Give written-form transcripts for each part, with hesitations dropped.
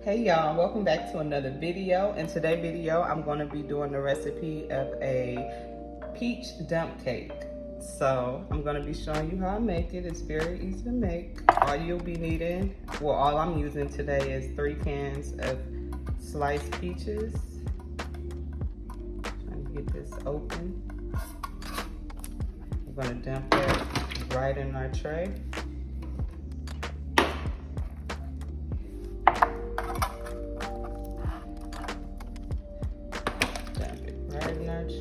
Hey y'all, welcome back to another video. In today's video, I'm going to be doing the recipe of a peach dump cake. So I'm going to be showing you how I make it. It's very easy to make. All you'll be needing, well, all I'm using today is 3 cans of sliced peaches. Trying to get this open. We're going to dump that right in our tray.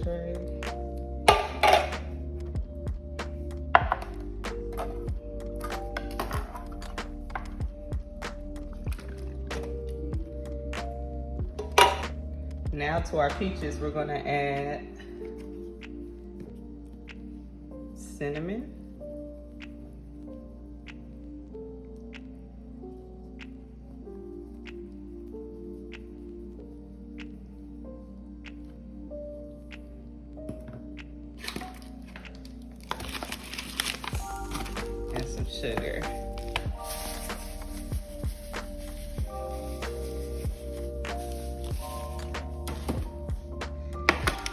Tray. Now to our peaches, we're going to add cinnamon, and some sugar.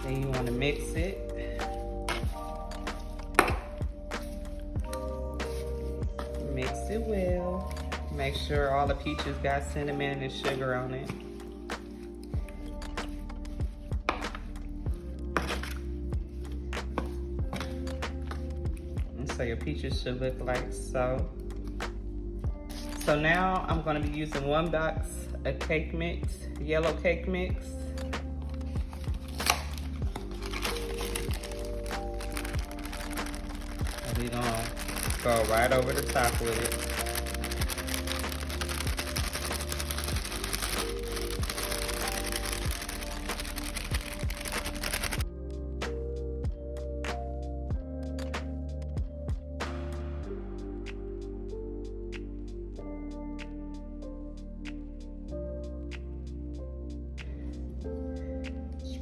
Then you want to mix it. Mix it well. Make sure all the peaches got cinnamon and sugar on it. So your peaches should look like so. So now I'm going to be using 1 box of cake mix, yellow cake mix. And we're going to go right over the top with it.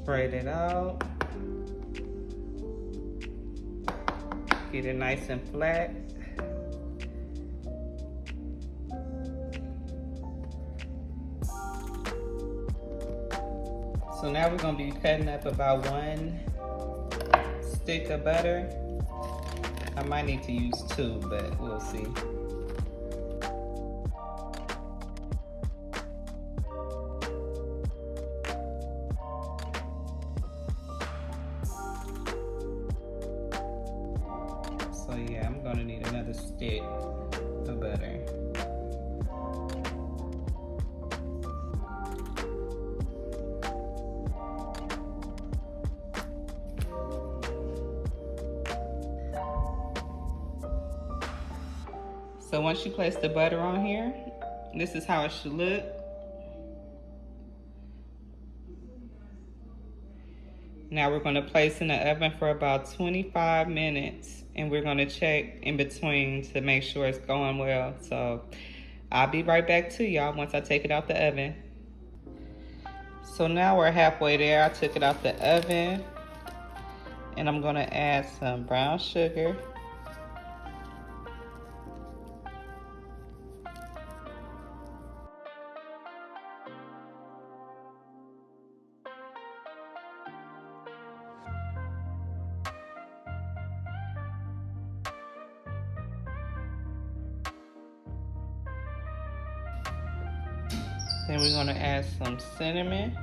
Spread it out. Get it nice and flat. So now we're going to be cutting up about 1 stick of butter. I might need to use 2, but we'll see. So yeah, I'm gonna need another stick of butter. So once you place the butter on here, this is how it should look. Now we're going to place in the oven for about 25 minutes, and we're going to check in between to make sure it's going well. So I'll be right back to y'all once I take it out the oven. So now we're halfway there. I took it out the oven, and I'm going to add some brown sugar. Then we're going to add some cinnamon.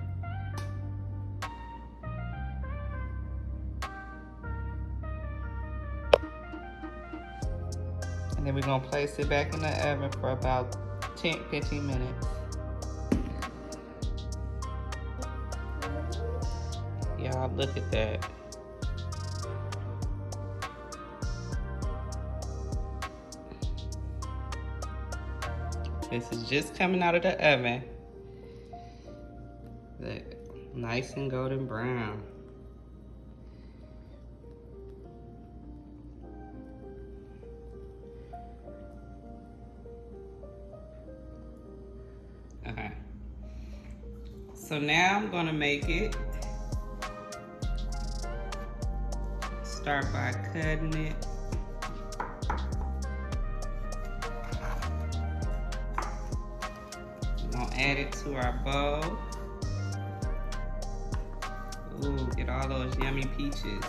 And then we're going to place it back in the oven for about 10-15 minutes. Y'all, look at that. This is just coming out of the oven. Look, nice and golden brown. Okay. So now I'm gonna make it. Start by cutting it. Gonna add it to our bowl. Ooh, get all those yummy peaches.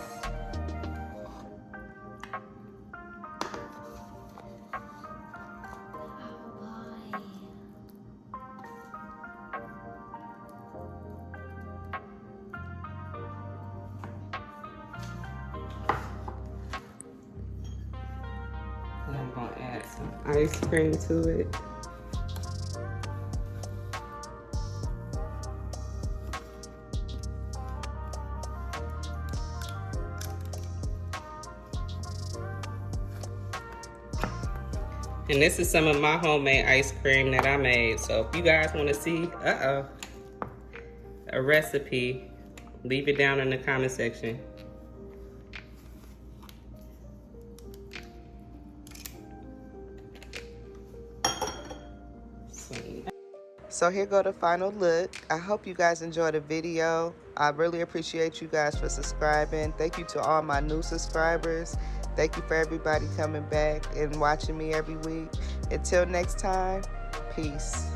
And I'm gonna add some ice cream to it. And this is some of my homemade ice cream that I made. So if you guys want to see, a recipe, leave it down in the comment section. So here go the final look. I hope you guys enjoyed the video. I really appreciate you guys for subscribing. Thank you to all my new subscribers. Thank you for everybody coming back and watching me every week. Until next time, peace.